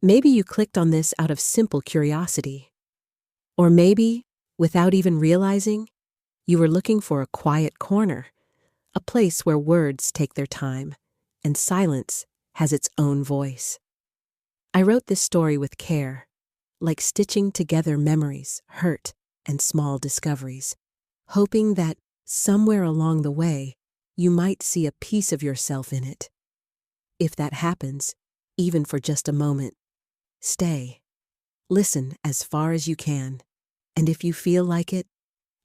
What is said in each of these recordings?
Maybe you clicked on this out of simple curiosity. Or maybe, without even realizing, you were looking for a quiet corner, a place where words take their time and silence has its own voice. I wrote this story with care, like stitching together memories, hurt, and small discoveries, hoping that somewhere along the way, you might see a piece of yourself in it. If that happens, even for just a moment, stay. Listen as far as you can, and if you feel like it,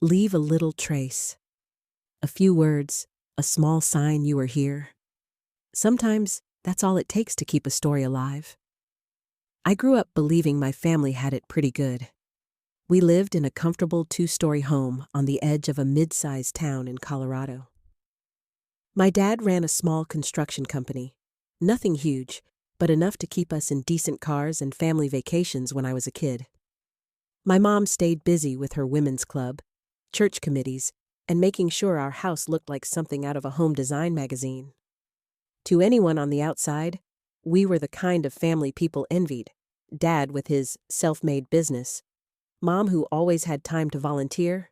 leave a little trace. A few words, a small sign you are here. Sometimes that's all it takes to keep a story alive. I grew up believing my family had it pretty good. We lived in a comfortable 2-story home on the edge of a mid-sized town in Colorado. My dad ran a small construction company. Nothing huge, but enough to keep us in decent cars and family vacations when I was a kid. My mom stayed busy with her women's club, church committees, and making sure our house looked like something out of a home design magazine. To anyone on the outside, we were the kind of family people envied. Dad with his self-made business, Mom who always had time to volunteer,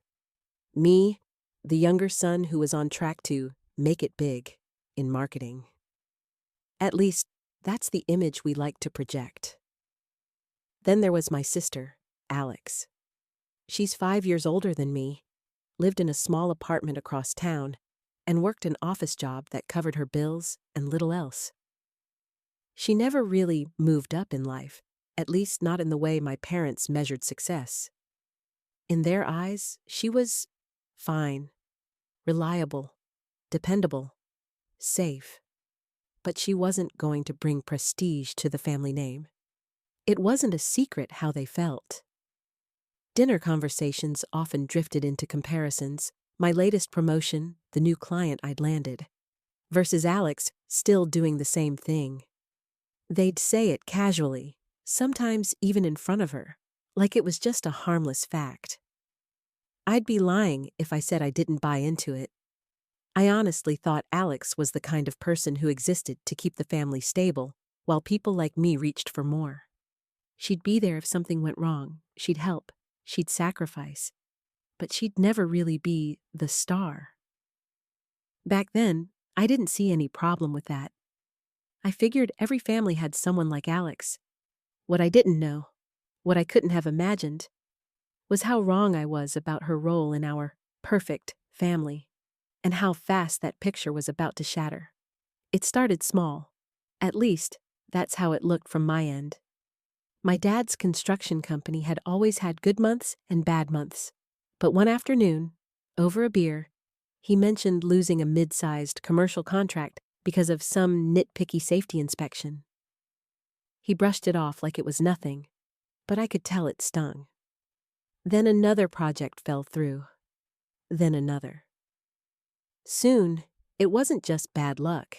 me, the younger son who was on track to make it big in marketing. At least, that's the image we like to project. Then there was my sister, Alex. She's 5 years older than me, lived in a small apartment across town, and worked an office job that covered her bills and little else. She never really moved up in life, at least not in the way my parents measured success. In their eyes, she was fine, reliable, dependable, safe. But she wasn't going to bring prestige to the family name. It wasn't a secret how they felt. Dinner conversations often drifted into comparisons, my latest promotion, the new client I'd landed, versus Alex still doing the same thing. They'd say it casually, sometimes even in front of her, like it was just a harmless fact. I'd be lying if I said I didn't buy into it. I honestly thought Alex was the kind of person who existed to keep the family stable, while people like me reached for more. She'd be there if something went wrong, she'd help, she'd sacrifice, but she'd never really be the star. Back then, I didn't see any problem with that. I figured every family had someone like Alex. What I didn't know, what I couldn't have imagined, was how wrong I was about her role in our perfect family, and how fast that picture was about to shatter. It started small. At least, that's how it looked from my end. My dad's construction company had always had good months and bad months. But one afternoon, over a beer, he mentioned losing a mid-sized commercial contract because of some nitpicky safety inspection. He brushed it off like it was nothing, but I could tell it stung. Then another project fell through. Then another. Soon, it wasn't just bad luck.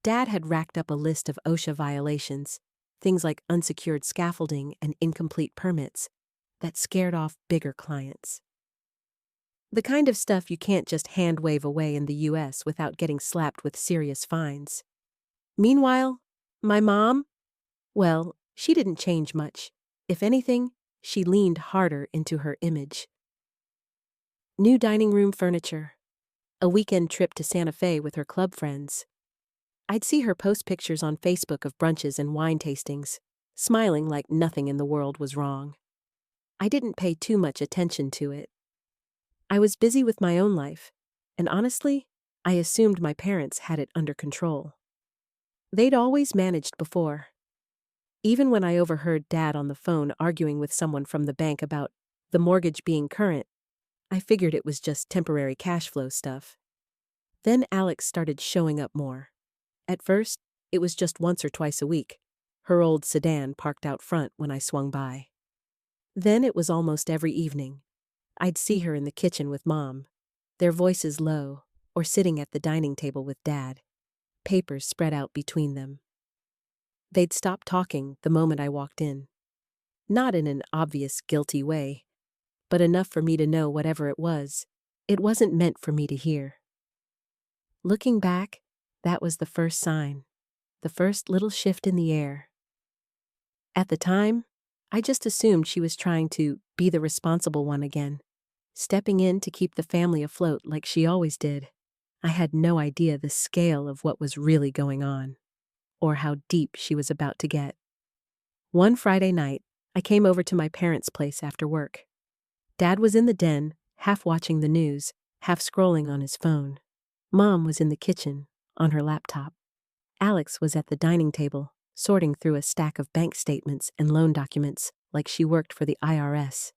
Dad had racked up a list of OSHA violations, things like unsecured scaffolding and incomplete permits, that scared off bigger clients. The kind of stuff you can't just hand-wave away in the US without getting slapped with serious fines. Meanwhile, my mom? Well, she didn't change much. If anything, she leaned harder into her image. New dining room furniture. A weekend trip to Santa Fe with her club friends. I'd see her post pictures on Facebook of brunches and wine tastings, smiling like nothing in the world was wrong. I didn't pay too much attention to it. I was busy with my own life, and honestly, I assumed my parents had it under control. They'd always managed before. Even when I overheard Dad on the phone arguing with someone from the bank about the mortgage being current, I figured it was just temporary cash flow stuff. Then Alex started showing up more. At first, it was just once or twice a week, her old sedan parked out front when I swung by. Then it was almost every evening. I'd see her in the kitchen with Mom, their voices low, or sitting at the dining table with Dad, papers spread out between them. They'd stop talking the moment I walked in. Not in an obvious, guilty way, but enough for me to know whatever it wasn't meant for me to hear. Looking back, that was the first sign, the first little shift in the air. At the time, I just assumed she was trying to be the responsible one again, stepping in to keep the family afloat like she always did. I had no idea the scale of what was really going on, or how deep she was about to get. One Friday night, I came over to my parents' place after work. Dad was in the den, half watching the news, half scrolling on his phone. Mom was in the kitchen, on her laptop. Alex was at the dining table, sorting through a stack of bank statements and loan documents like she worked for the IRS.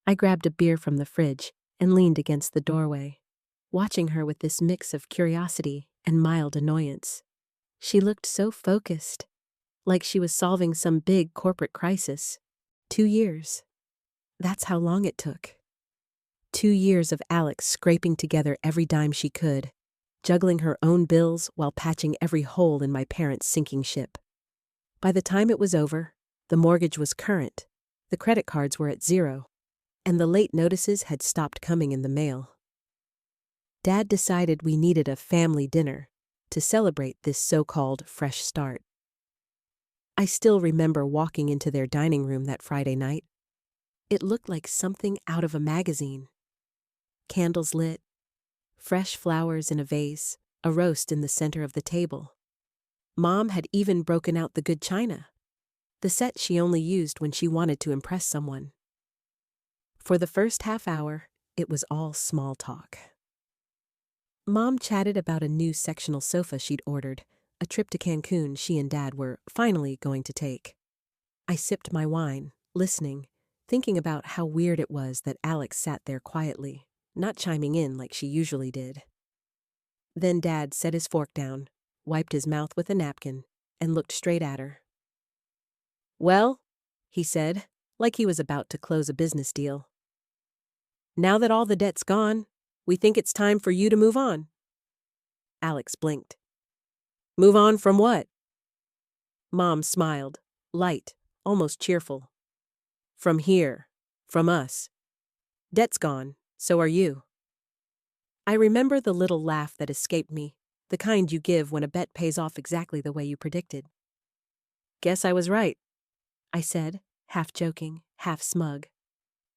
I grabbed a beer from the fridge and leaned against the doorway, watching her with this mix of curiosity and mild annoyance. She looked so focused, like she was solving some big corporate crisis. 2 years. That's how long it took. 2 years of Alex scraping together every dime she could, juggling her own bills while patching every hole in my parents' sinking ship. By the time it was over, the mortgage was current, the credit cards were at zero, and the late notices had stopped coming in the mail. Dad decided we needed a family dinner to celebrate this so-called fresh start. I still remember walking into their dining room that Friday night. It looked like something out of a magazine. Candles lit, fresh flowers in a vase, a roast in the center of the table. Mom had even broken out the good china, the set she only used when she wanted to impress someone. For the first half hour, it was all small talk. Mom chatted about a new sectional sofa she'd ordered, a trip to Cancun she and Dad were finally going to take. I sipped my wine, listening, thinking about how weird it was that Alex sat there quietly, not chiming in like she usually did. Then Dad set his fork down, wiped his mouth with a napkin, and looked straight at her. "Well," he said, like he was about to close a business deal. "Now that all the debt's gone, we think it's time for you to move on." Alex blinked. "Move on from what?" Mom smiled, light, almost cheerful. "From here. From us. Debt's gone, so are you." I remember the little laugh that escaped me, the kind you give when a bet pays off exactly the way you predicted. "Guess I was right," I said, half joking, half smug.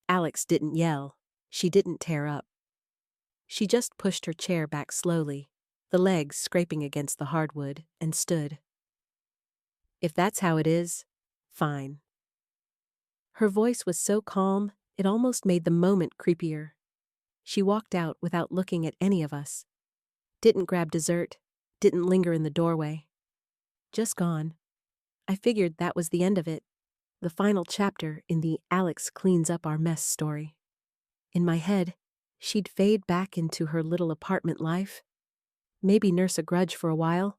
Alex didn't yell. She didn't tear up. She just pushed her chair back slowly, the legs scraping against the hardwood, and stood. "If that's how it is, fine." Her voice was so calm, it almost made the moment creepier. She walked out without looking at any of us. Didn't grab dessert, didn't linger in the doorway. Just gone. I figured that was the end of it, the final chapter in the Alex cleans up our mess story. In my head, she'd fade back into her little apartment life, maybe nurse a grudge for a while,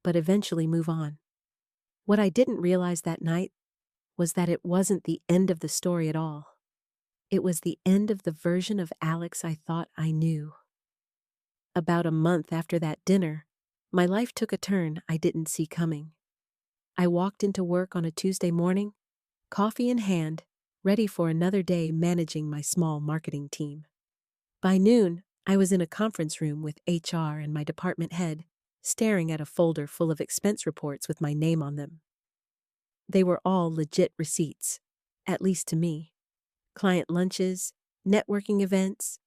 but eventually move on. What I didn't realize that night was that it wasn't the end of the story at all. It was the end of the version of Alex I thought I knew. About a month after that dinner, my life took a turn I didn't see coming. I walked into work on a Tuesday morning, coffee in hand, ready for another day managing my small marketing team. By noon, I was in a conference room with HR and my department head, staring at a folder full of expense reports with my name on them. They were all legit receipts, at least to me. Client lunches, networking events,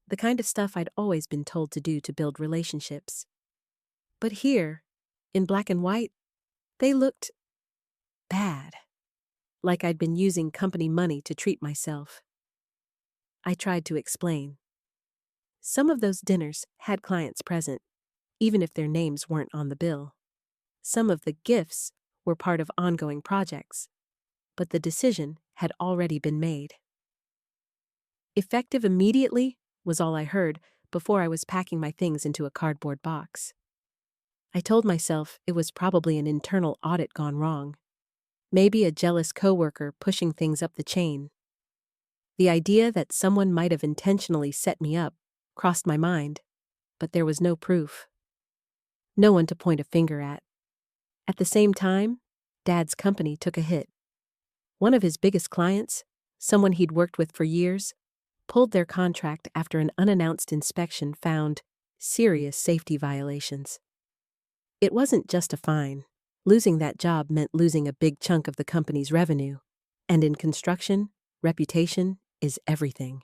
the kind of stuff I'd always been told to do to build relationships. But here, in black and white, they looked bad, like I'd been using company money to treat myself. I tried to explain. Some of those dinners had clients present, even if their names weren't on the bill. Some of the gifts were part of ongoing projects, but the decision had already been made. "Effective immediately" was all I heard before I was packing my things into a cardboard box. I told myself it was probably an internal audit gone wrong. Maybe a jealous coworker pushing things up the chain. The idea that someone might have intentionally set me up crossed my mind, but there was no proof. No one to point a finger at. At the same time, Dad's company took a hit. One of his biggest clients, someone he'd worked with for years, pulled their contract after an unannounced inspection found serious safety violations. It wasn't just a fine, Losing that job meant losing a big chunk of the company's revenue, and in construction, reputation is everything.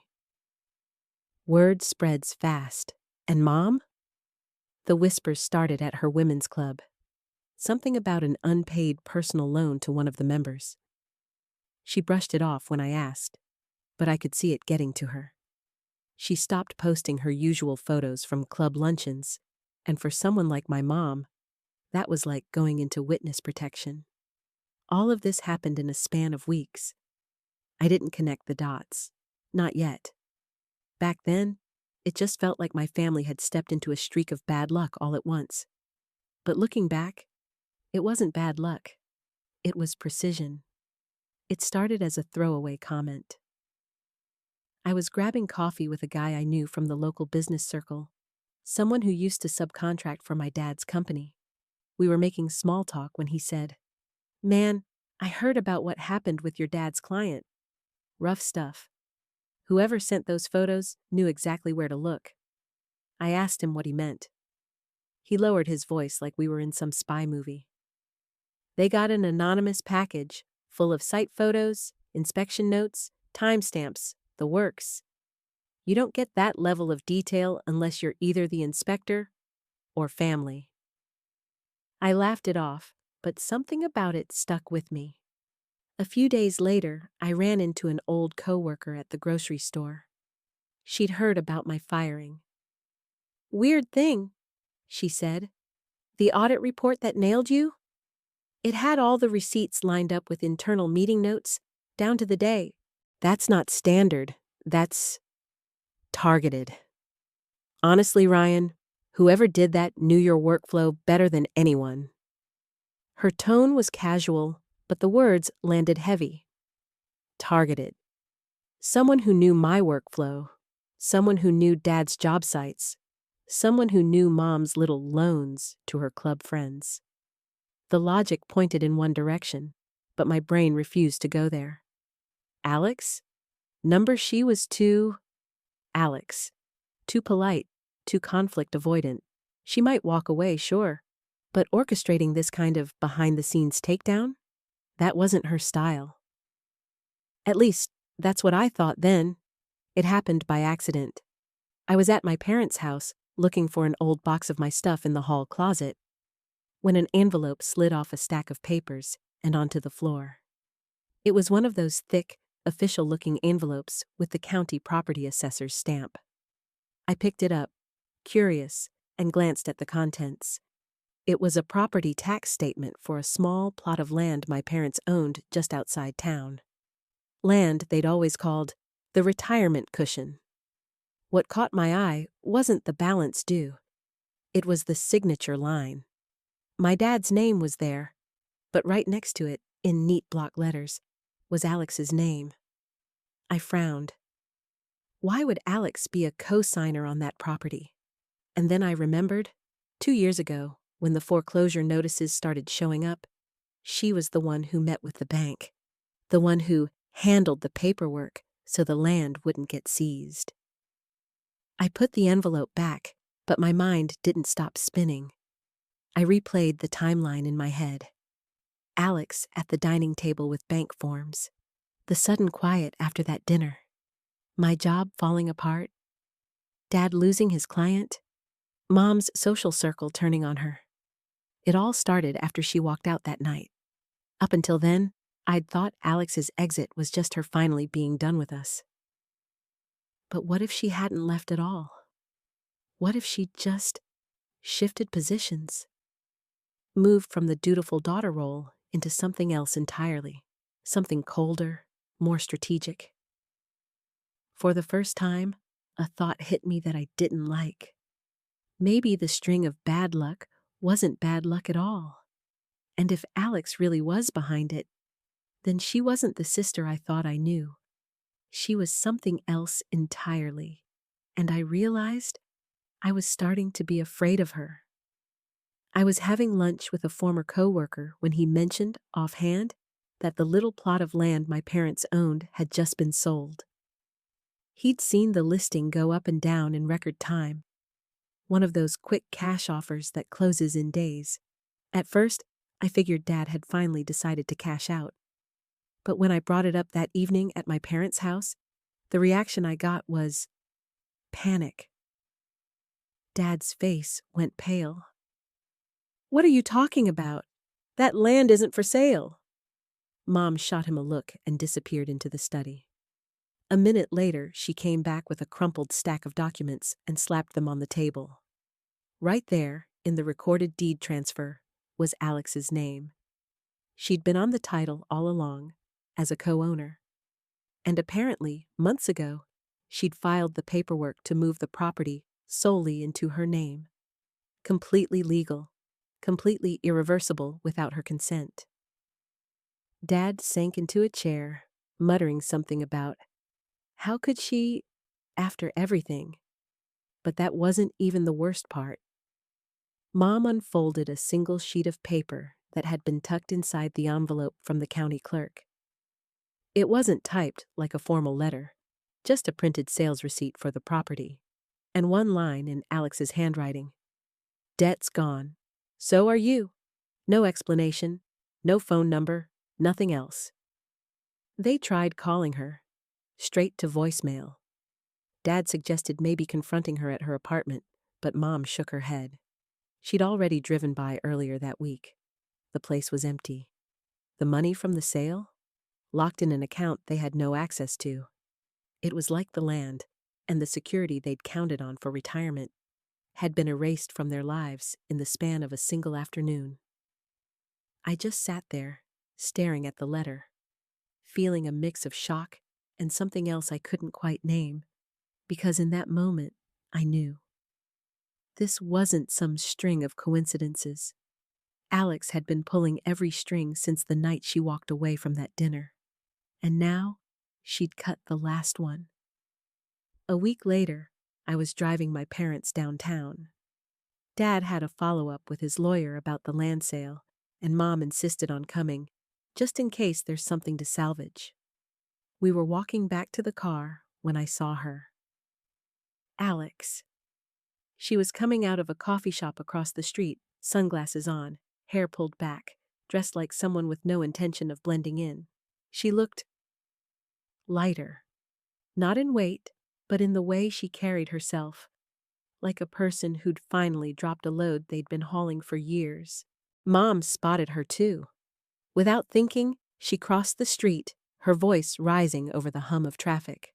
Word spreads fast. And Mom? The whispers started at her women's club. Something about an unpaid personal loan to one of the members. She brushed it off when I asked, but I could see it getting to her. She stopped posting her usual photos from club luncheons, and for someone like my mom, that was like going into witness protection. All of this happened in a span of weeks. I didn't connect the dots. Not yet. Back then, it just felt like my family had stepped into a streak of bad luck all at once. But looking back, it wasn't bad luck. It was precision. It started as a throwaway comment. I was grabbing coffee with a guy I knew from the local business circle, someone who used to subcontract for my dad's company. We were making small talk when he said, "Man, I heard about what happened with your dad's client. Rough stuff. Whoever sent those photos knew exactly where to look." I asked him what he meant. He lowered his voice like we were in some spy movie. "They got an anonymous package full of site photos, inspection notes, timestamps, the works. You don't get that level of detail unless you're either the inspector or family." I laughed it off, but something about it stuck with me. A few days later, I ran into an old coworker at the grocery store. She'd heard about my firing. "Weird thing," she said. "The audit report that nailed you? It had all the receipts lined up with internal meeting notes, down to the day. That's not standard. That's targeted. Honestly, Ryan, whoever did that knew your workflow better than anyone." Her tone was casual, but the words landed heavy. Targeted. Someone who knew my workflow. Someone who knew Dad's job sites. Someone who knew Mom's little loans to her club friends. The logic pointed in one direction, but my brain refused to go there. Alex? Number she was too... Alex. Too polite, too conflict avoidant. She might walk away, sure, but orchestrating this kind of behind-the-scenes takedown? That wasn't her style. At least, that's what I thought then. It happened by accident. I was at my parents' house, looking for an old box of my stuff in the hall closet, when an envelope slid off a stack of papers and onto the floor. It was one of those thick, official-looking envelopes with the county property assessor's stamp. I picked it up, curious, and glanced at the contents. It was a property tax statement for a small plot of land my parents owned just outside town. Land they'd always called the retirement cushion. What caught my eye wasn't the balance due. It was the signature line. My dad's name was there, but right next to it, in neat block letters, was Alex's name. I frowned. Why would Alex be a co-signer on that property? And then I remembered, 2 years ago, when the foreclosure notices started showing up, she was the one who met with the bank, the one who handled the paperwork so the land wouldn't get seized. I put the envelope back, but my mind didn't stop spinning. I replayed the timeline in my head. Alex at the dining table with bank forms. The sudden quiet after that dinner. My job falling apart. Dad losing his client. Mom's social circle turning on her. It all started after she walked out that night. Up until then, I'd thought Alex's exit was just her finally being done with us. But what if she hadn't left at all? What if she just shifted positions? Moved from the dutiful daughter role into something else entirely, something colder, more strategic. For the first time, a thought hit me that I didn't like. Maybe the string of bad luck wasn't bad luck at all. And if Alex really was behind it, then she wasn't the sister I thought I knew. She was something else entirely. And I realized I was starting to be afraid of her. I was having lunch with a former coworker when he mentioned, offhand, that the little plot of land my parents owned had just been sold. He'd seen the listing go up and down in record time. One of those quick cash offers that closes in days. At first, I figured Dad had finally decided to cash out. But when I brought it up that evening at my parents' house, the reaction I got was panic. Dad's face went pale. "What are you talking about? That land isn't for sale." Mom shot him a look and disappeared into the study. A minute later, she came back with a crumpled stack of documents and slapped them on the table. Right there, in the recorded deed transfer, was Alex's name. She'd been on the title all along, as a co-owner. And apparently, months ago, she'd filed the paperwork to move the property solely into her name. Completely legal, completely irreversible without her consent. Dad sank into a chair, muttering something about, how could she, after everything? But that wasn't even the worst part. Mom unfolded a single sheet of paper that had been tucked inside the envelope from the county clerk. It wasn't typed like a formal letter, just a printed sales receipt for the property, and one line in Alex's handwriting. Debt's gone. So are you. No explanation, no phone number, nothing else. They tried calling her, straight to voicemail. Dad suggested maybe confronting her at her apartment, but Mom shook her head. She'd already driven by earlier that week. The place was empty. The money from the sale? Locked in an account they had no access to. It was like the land, and the security they'd counted on for retirement, had been erased from their lives in the span of a single afternoon. I just sat there, staring at the letter, feeling a mix of shock and something else I couldn't quite name, because in that moment, I knew. This wasn't some string of coincidences. Alex had been pulling every string since the night she walked away from that dinner. And now, she'd cut the last one. A week later, I was driving my parents downtown. Dad had a follow-up with his lawyer about the land sale, and Mom insisted on coming, just in case there's something to salvage. We were walking back to the car when I saw her. Alex. She was coming out of a coffee shop across the street, sunglasses on, hair pulled back, dressed like someone with no intention of blending in. She looked lighter. Not in weight, but in the way she carried herself, like a person who'd finally dropped a load they'd been hauling for years. Mom spotted her too. Without thinking, she crossed the street, her voice rising over the hum of traffic.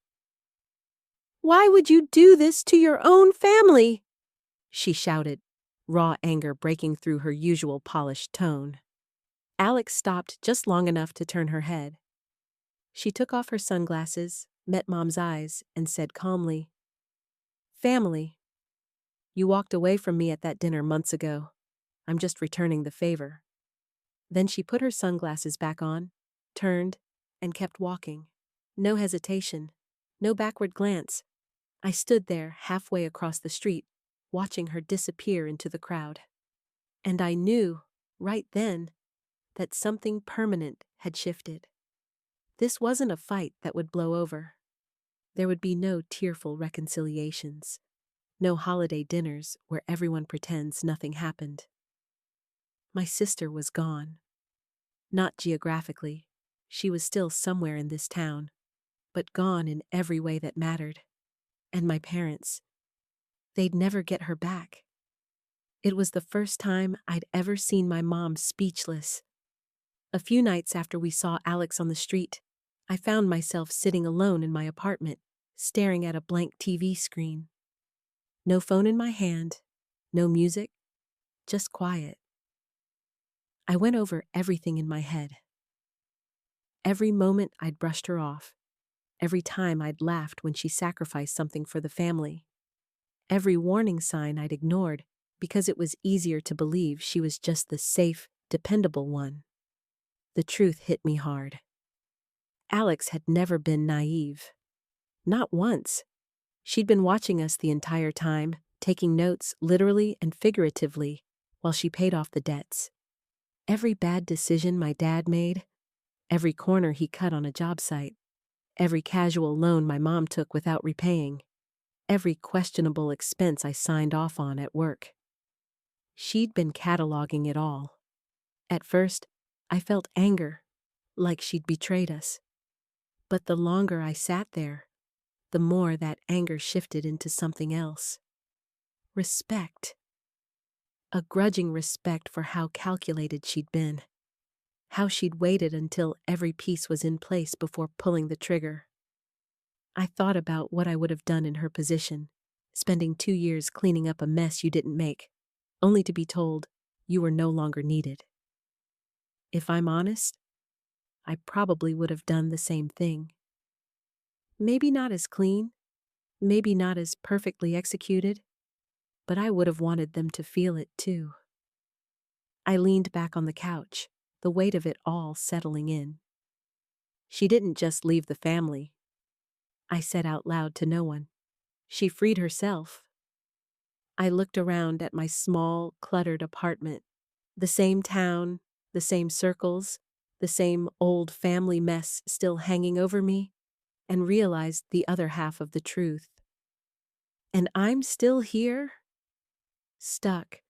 "Why would you do this to your own family?" she shouted, raw anger breaking through her usual polished tone. Alex stopped just long enough to turn her head. She took off her sunglasses, met Mom's eyes, and said calmly, "Family. You walked away from me at that dinner months ago. I'm just returning the favor." Then she put her sunglasses back on, turned, and kept walking. No hesitation, no backward glance. I stood there halfway across the street, watching her disappear into the crowd. And I knew, right then, that something permanent had shifted. This wasn't a fight that would blow over. There would be no tearful reconciliations, no holiday dinners where everyone pretends nothing happened. My sister was gone. Not geographically, she was still somewhere in this town, but gone in every way that mattered. And my parents, they'd never get her back. It was the first time I'd ever seen my mom speechless. A few nights after we saw Alex on the street, I found myself sitting alone in my apartment, staring at a blank TV screen. No phone in my hand, no music, just quiet. I went over everything in my head. Every moment I'd brushed her off. Every time I'd laughed when she sacrificed something for the family. Every warning sign I'd ignored because it was easier to believe she was just the safe, dependable one. The truth hit me hard. Alex had never been naive. Not once. She'd been watching us the entire time, taking notes literally and figuratively while she paid off the debts. Every bad decision my dad made, every corner he cut on a job site, every casual loan my mom took without repaying, every questionable expense I signed off on at work. She'd been cataloging it all. At first, I felt anger, like she'd betrayed us. But the longer I sat there, the more that anger shifted into something else. Respect. A grudging respect for how calculated she'd been. How she'd waited until every piece was in place before pulling the trigger. I thought about what I would have done in her position, spending 2 years cleaning up a mess you didn't make, only to be told you were no longer needed. If I'm honest, I probably would have done the same thing. Maybe not as clean, maybe not as perfectly executed, but I would have wanted them to feel it too. I leaned back on the couch, the weight of it all settling in. She didn't just leave the family, I said out loud to no one. She freed herself. I looked around at my small, cluttered apartment. The same town, the same circles, the same old family mess still hanging over me, and realized the other half of the truth. And I'm still here, stuck,